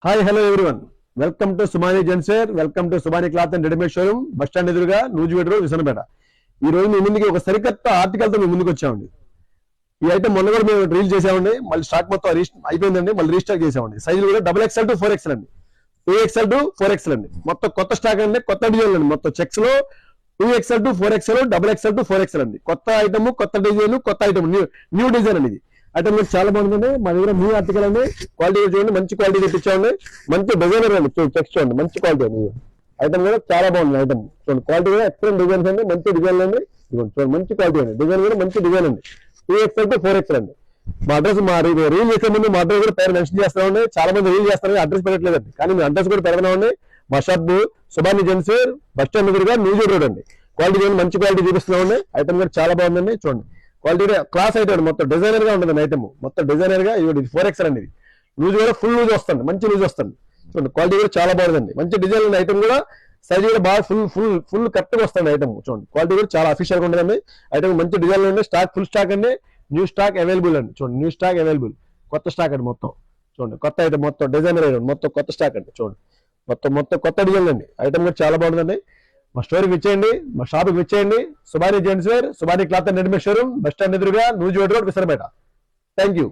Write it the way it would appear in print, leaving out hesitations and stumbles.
Hi hello everyone, welcome to Subani gents wear, welcome to Subani cloth and readymade showroom, bus stand ఎదురుగా Nuzvid road, Visanapeta. ఈ రోజు మీ ముందుకి ఒక సరికొత్త ఆర్టికల్ తో మీ ముందుకు వచ్చామండి. ఈ ఐటమ్ మొన్న కూడా మేము రీల్ చేసామండి, మళ్ళీ స్టాక్ మొత్తం అయిపోయిందండి, మళ్ళీ రీస్టాక్ చేసామండి. సైజులు కూడా XXL to 4XL అండి, 2XL to 4XL అండి. మొత్తం కొత్త స్టాక్ అండి, కొత్త డిజైన్ అండి. మొత్తం చెక్స్ లో 2XL to 4XL, XXL to 4XL అండి. కొత్త ఐటమ్, కొత్త డిజైన్, కొత్త ఐటమ్, న్యూ డిజైన్ అండి. ఇది ఐటమ్ కూడా చాలా బాగుందండి. మా దగ్గర న్యూ ఆర్టికల్ అండి. క్వాలిటీ చూడండి, మంచి క్వాలిటీ తెప్పించామండి. మంచి డిజైనర్ అండి, చెక్స్ చూడండి, మంచి క్వాలిటీ అండి. ఐటమ్ కూడా చాలా బాగుంది. ఐటమ్ చూడండి, క్వాలిటీ కూడా ఎక్సలెంట్ డిజైన్స్ అండి, మంచి డిజైన్ అండి. చూడండి, మంచి క్వాలిటీ అండి. డిజైన్ కూడా మంచి డిజైన్ అండి. 2XL to 4XL అండి. మా అడ్రస్, మా రీల్ చేసే ముందు మా అడ్రస్ కూడా పేరు మెన్షన్ చేస్తామండి. చాలా మంది రీల్ చేస్తారు, అడ్రస్ పెట్టలేదండి, కానీ మీ అడ్రస్ కూడా పెడతామండి. మా షాప్ సుబానీ జెన్సేర్, బస్ స్టాండ్ ఎదురుగా నూజివీడు రోడ్ అండి. క్వాలిటీ చూడండి, మంచి క్వాలిటీ చూపిస్తున్నామండి. ఐటమ్ కూడా చాలా బాగుందండి. చూడండి, క్వాలిటీ క్లాస్ ఐటమ్, మొత్తం డిజైనర్ గా ఉంటుంది ఐటమ్, మొత్తం డిజైనర్ గా. ఇది 4XL అండి. ఇది లూజ్ కూడా ఫుల్ లూజ్ వస్తుంది, మంచి లూజ్ వస్తుంది. చూడండి, క్వాలిటీ కూడా చాలా బాగుందండి. మంచి డిజైన్ ఉంది. ఐటమ్ కూడా సైజ్ కూడా బాగా ఫుల్ కరెక్ట్ గా వస్తుంది ఐటమ్. చూడండి, క్వాలిటీ కూడా చాలా అఫీషియల్ గా ఉంటుందండి. ఐటమ్ మంచి డిజైన్ ఉంది. స్టాక్ ఫుల్ స్టాక్ అండి, న్యూ స్టాక్ అవైలబుల్ అండి. చూడండి, న్యూ స్టాక్ అవైలబుల్, కొత్త స్టాక్ అండి. మొత్తం చూడండి, కొత్త ఐటమ్, మొత్తం డిజైనర్ ఐటమ్, మొత్తం కొత్త స్టాక్ అండి. చూడండి, మొత్తం కొత్త డిజైన్ అండి. ఐటమ్ కూడా చాలా బాగుంటుందండి. మా స్టోర్కి ఇచ్చేయండి, మా షాప్కి ఇచ్చేయండి. Subani gents wear, Subani cloth and readymade showroom, bus stand ఎదురుగా Nuzvid road, Visannapeta. Thank you.